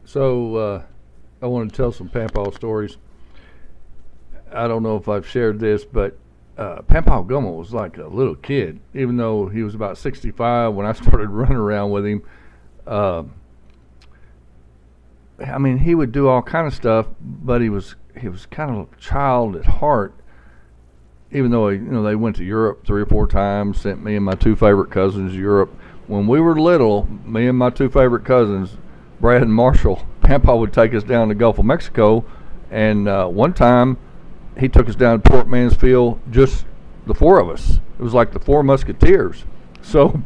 So I want to tell some Pampaw stories. I don't know if I've shared this, but Pampaw Gummel was like a little kid, even though he was about 65 when I started running around with him. Uh, I mean, he would do all kind of stuff, but he was kind of a child at heart. Even though they went to Europe 3 or 4 times, sent me and my two favorite cousins to Europe. When we were little, me and my two favorite cousins, Brad and Marshall, Pampaw would take us down the Gulf of Mexico, and one time he took us down to Port Mansfield, just the four of us. It was like the Four Musketeers. So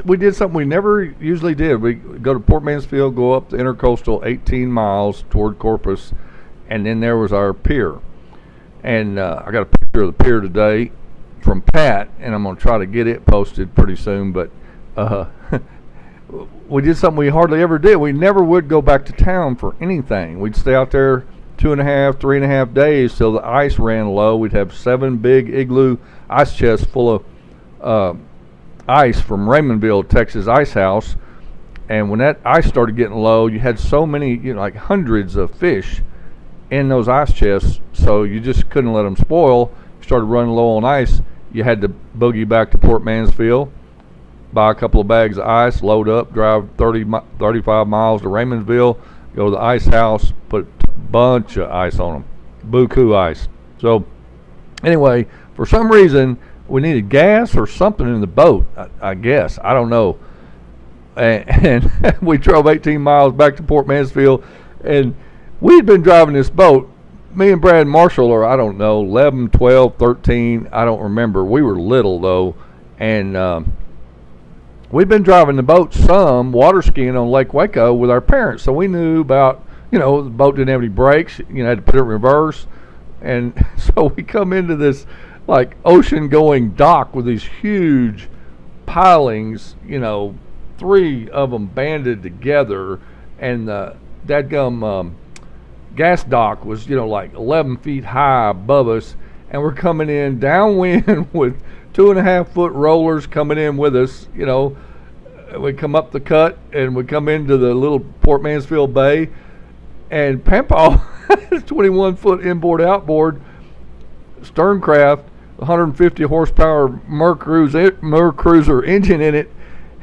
we did something we never usually did. We go to Port Mansfield, go up the intercoastal 18 miles toward Corpus, and then there was our pier. And I got a picture of the pier today from Pat, and I'm going to try to get it posted pretty soon. But we did something we hardly ever did. We never would go back to town for anything. We'd stay out there 2.5, 3.5 days till the ice ran low. We'd have 7 big igloo ice chests full of ice from Raymondville, Texas Ice House. And when that ice started getting low, you had so many, like hundreds of fish in those ice chests, so you just couldn't let them spoil. You started running low on ice. You had to boogie back to Port Mansfield, buy a couple of bags of ice, load up, drive 35 miles to Raymondville, go to the ice house, put a bunch of ice on them, buku ice. So anyway, for some reason, we needed gas or something in the boat, I guess. I don't know. And we drove 18 miles back to Port Mansfield, and we had been driving this boat. Me and Brad Marshall are, I don't know, 11, 12, 13. I don't remember. We were little, though. And we'd been driving the boat some, water skiing on Lake Waco with our parents. So we knew about, the boat didn't have any brakes. Had to put it in reverse. And so we come into this, like, ocean-going dock with these huge pilings, 3 of them banded together. And the dadgum gas dock was, like 11 feet high above us, and we're coming in downwind with 2.5-foot rollers coming in with us. We come up the cut and we come into the little Port Mansfield Bay, and Pampaw, 21-foot inboard-outboard Sterncraft, 150 horsepower Mercruiser engine in it.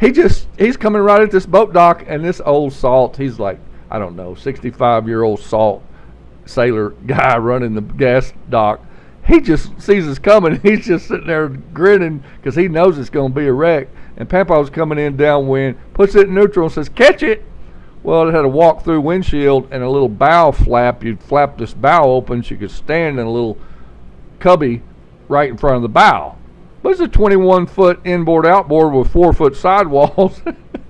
He's coming right at this boat dock, and this old salt, he's like, I don't know, 65-year-old salt sailor guy running the gas dock. He just sees us coming. He's just sitting there grinning because he knows it's going to be a wreck. And Pampaw's coming in downwind, puts it in neutral and says, "Catch it." Well, it had a walk-through windshield and a little bow flap. You'd flap this bow open so you could stand in a little cubby right in front of the bow. But it's a 21-foot inboard-outboard with 4-foot sidewalls.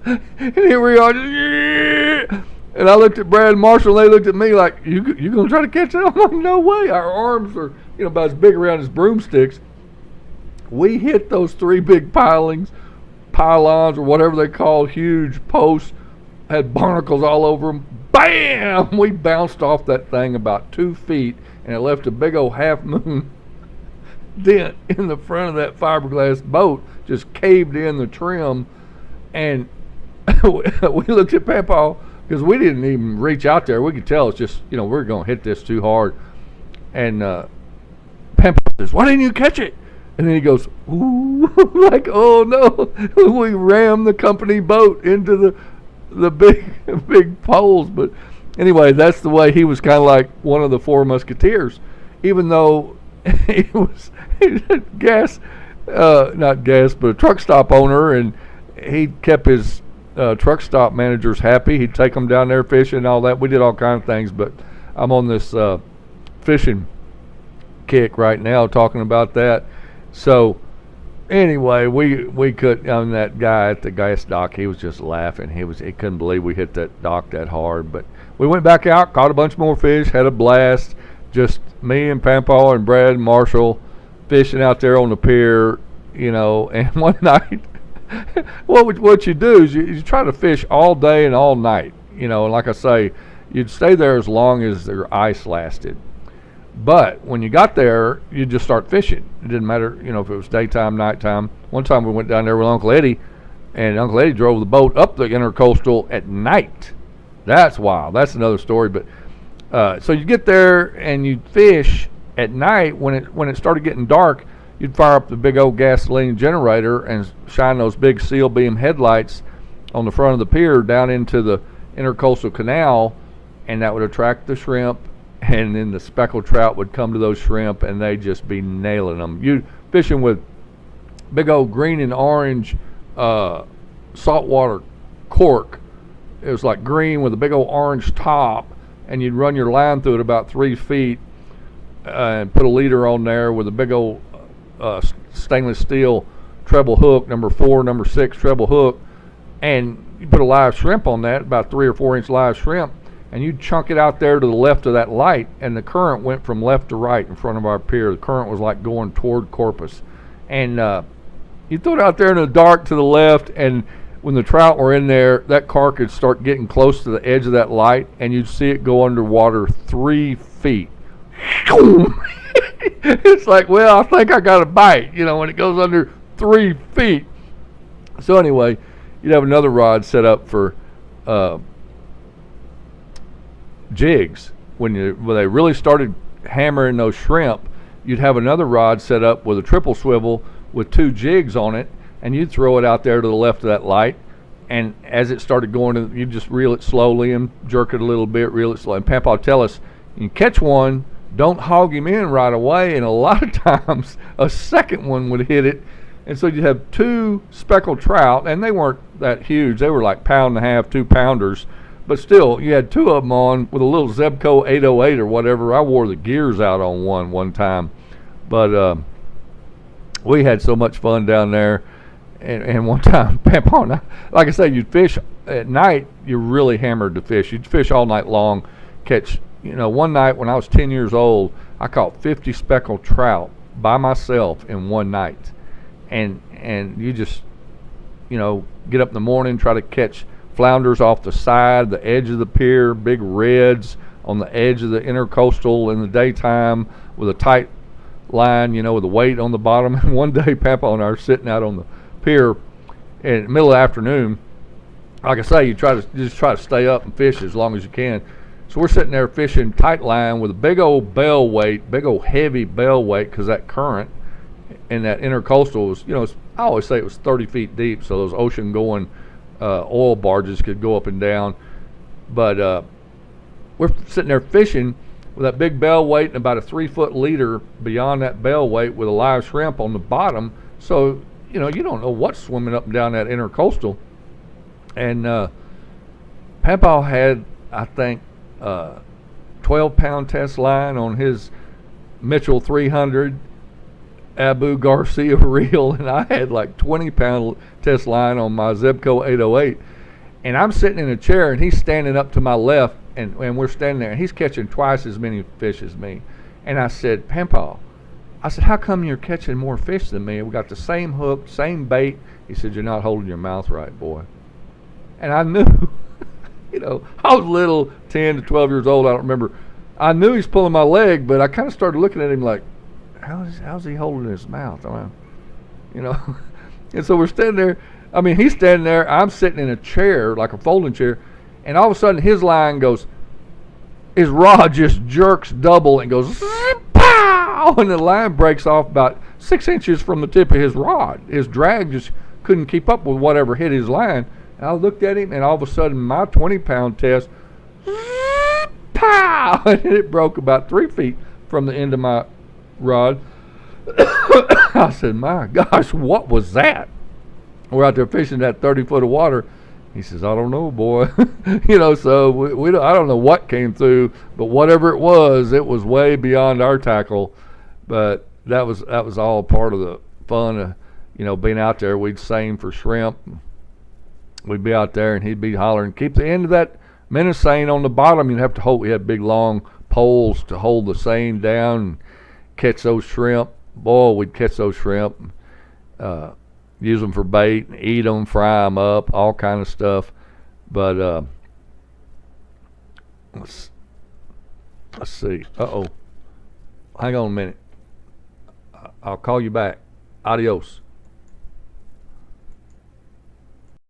And here we are. And I looked at Brad and Marshall, and they looked at me like, you going to try to catch it? I'm like, no way. Our arms are, about as big around as broomsticks. We hit those 3 big pylons, or whatever they call huge posts, had barnacles all over them. Bam! We bounced off that thing about 2 feet, and it left a big old half-moon dent in the front of that fiberglass boat, just caved in the trim. And we looked at Pampaw, because we didn't even reach out there. We could tell it's just, we're going to hit this too hard. And Pampaw says, "Why didn't you catch it?" And then he goes, "Ooh," like, oh no. We rammed the company boat into the big poles. But anyway, that's the way he was kind of like one of the Four Musketeers. Even though he was not gas, but a truck stop owner, and he kept his truck stop managers happy. He'd take them down there fishing and all that. We did all kinds of things, but I'm on this fishing kick right now talking about that. So anyway, we could, that guy at the gas dock, he was just laughing. He couldn't believe we hit that dock that hard. But we went back out, caught a bunch more fish, had a blast. Just me and Pampaw and Brad and Marshall fishing out there on the pier, and one night, what you do is you try to fish all day and all night, and like I say, you'd stay there as long as their ice lasted. But when you got there, you just start fishing. It didn't matter, if it was daytime, nighttime. One time we went down there with Uncle Eddie, And Uncle Eddie drove the boat up the intercoastal at night. That's wild. That's another story. But so you get there and you fish at night. When it started getting dark, you'd fire up the big old gasoline generator and shine those big seal beam headlights on the front of the pier down into the intercoastal canal, and that would attract the shrimp. And then the speckled trout would come to those shrimp, and they'd just be nailing them. You fishing with big old green and orange saltwater cork. It was like green with a big old orange top, and you'd run your line through it about 3 feet and put a leader on there with a big old stainless steel treble hook, number 4, number 6 treble hook, and you put a live shrimp on that, about 3 or 4 inch live shrimp, and you'd chunk it out there to the left of that light, and the current went from left to right in front of our pier. The current was like going toward Corpus. And you throw it out there in the dark to the left, and when the trout were in there, that carp could start getting close to the edge of that light, and you'd see it go underwater 3 feet. It's like, well, I think I got a bite, when it goes under 3 feet. So anyway, you'd have another rod set up for jigs. When they really started hammering those shrimp, you'd have another rod set up with a triple swivel with 2 jigs on it, and you'd throw it out there to the left of that light, and as it started going, you'd just reel it slowly and jerk it a little bit, reel it slowly. And Papa would tell us, you catch one, don't hog him in right away, and a lot of times a second one would hit it, and so you'd have 2 speckled trout, and they weren't that huge. They were like 1.5 pound, 2 pounders, but still, you had 2 of them on with a little Zebco 808 or whatever. I wore the gears out on one time, but we had so much fun down there. And one time, Pampa, like I said, you'd fish at night. You're really hammered to fish. You'd fish all night long, catch. One night when I was 10 years old, I caught 50 speckled trout by myself in one night. And you just, get up in the morning, try to catch flounders off the side, the edge of the pier, big reds on the edge of the intercoastal in the daytime with a tight line, with a weight on the bottom. And one day, Pampa and I are sitting out on the pier in the middle of the afternoon. Like I say, you try to stay up and fish as long as you can. So we're sitting there fishing tight line with a big old bell weight, big old heavy bell weight, because that current in that intercoastal was, I always say it was 30 feet deep, so those ocean going oil barges could go up and down. But we're sitting there fishing with that big bell weight and about a 3-foot leader beyond that bell weight with a live shrimp on the bottom. So you don't know what's swimming up and down that intercoastal. And Pampa had, I think, 12-pound test line on his Mitchell 300 Abu Garcia reel, and I had like 20-pound test line on my Zebco 808. And I'm sitting in a chair, and he's standing up to my left, and we're standing there, and he's catching twice as many fish as me. And I said, Pampa, how come you're catching more fish than me? We got the same hook, same bait. He said, you're not holding your mouth right, boy. And I knew, I was little, 10 to 12 years old, I don't remember. I knew he's pulling my leg, but I kind of started looking at him like, how's he holding his mouth? And so we're standing there. He's standing there. I'm sitting in a chair, like a folding chair, and all of a sudden his line goes, his rod just jerks double and goes, pow! And the line breaks off about 6 inches from the tip of his rod. His drag just couldn't keep up with whatever hit his line. And I looked at him, and all of a sudden my 20-pound test, pow! And it broke about 3 feet from the end of my rod. I said, my gosh, what was that? We're out there fishing that 30 foot of water. He says, I don't know, boy. So we don't, I don't know what came through, but whatever it was way beyond our tackle. But that was all part of the fun of, being out there. We'd seine for shrimp. We'd be out there, and he'd be hollering, keep the end of that minnow seine on the bottom. You'd have to hold, we had big long poles to hold the seine down and catch those shrimp. Boy, we'd catch those shrimp. Use them for bait, eat them, fry them up, all kind of stuff. But let's see. Uh-oh. Hang on a minute. I'll call you back. Adios.